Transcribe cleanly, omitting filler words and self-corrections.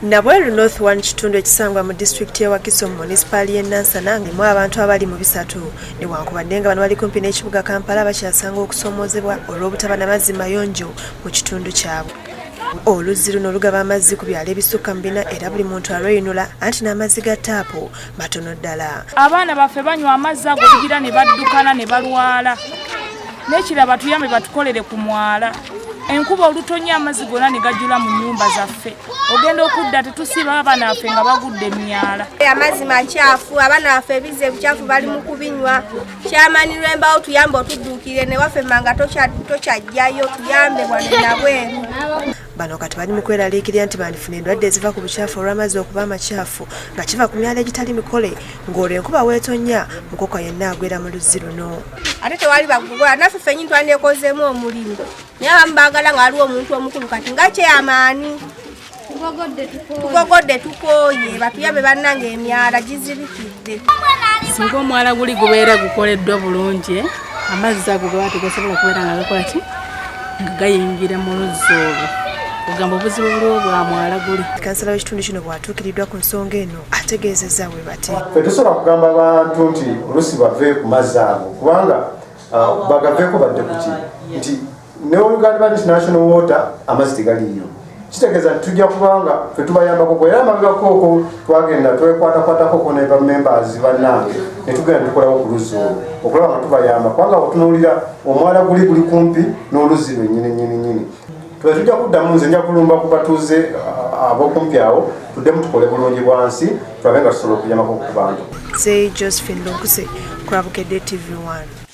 Nabweru North 1 kitundu ekisangwa mu disitulikiti y'e Wakiso mu munisipaali y'e Nansana mu abantu abali mu bisatu newankubadde nga bano bali kumpi n'ekibuga Kampala bakyasanga okusoomoozebwa olw'obutaba n'amazzi mayonjo mu kitundu kyabwe. Oluzzi luno lugaba amazzi ku byalo ebisukka mu bina era buli muntu alweyunula anti n'amazzi ga taapu matono ddala. Abaana baffe banywa amazzi agokugira ne baddukana ne balwala. N'ekiraba tuyambe batukolere ku mwala. Enkuba olutonya amazzi gonna ne gajula mu nnyumba zaffe. Ogenda okudda tetusiba abaana baffe nga bagudde emyala. Amazzi makyafu, abaana baffe ebize ebikyafu bali mu kubinywa. Kyamanirwa embaawo tuyambe otudduukire ne waffe manga tokyajjayo tuyambe bwane nabweru. Bano kati bali mu kweraliikirira nti bandifuna endwadde eziva ku bukyafu olw'amazzi okuba amakyafu nga kiva ku myala egitali mikole ng'olwo enkuba weetonya mukoka yenna agwera mu luzzi luno. Ate tewali bagugola naffe ffennyini twandeekozeemu omulimu naye abamu baagala nga waliwo omuntu omukulu kati nga kyamaani tugogodde tukooye batuyambe bannanga emyala gizibikidde. Singa omwala guli gubeera gukoleddwa bulungi amazzi ago gaba tegasobola kubeera nga gakola ki nga gayingira mu luzzi olwo kugamba obuzibu buliwo bwa mwala guli. Kansala w'ekitundu kino bw'atuukiridwa ku nsonga eno ategeezezza bwe bati. Ffe tusobola kugamba abantu nti oluusi bave ku mazzi ago kubanga bagaveeko badde ku ki nti ne Uganda International Water amazzi tegaliyo. Kitegeeza nti tujja kubanga ffe tubayambako era amabibako twagenda twekwatakwatako ne members bannange ne tugenda tukolawo ku luzzi olwo okulaba nga tubayamba kubanga otunuulira omwala guli kumpi n'oluzzi lwennyini. Tujja kuddamu nze nja kulumba ku batuuze ab'okumpi awo tuddemu tukole bulungi bwansi tulabe nga tusobola okuyambako ku bantu. Josephine Lonkuse, Bukedde TV 1.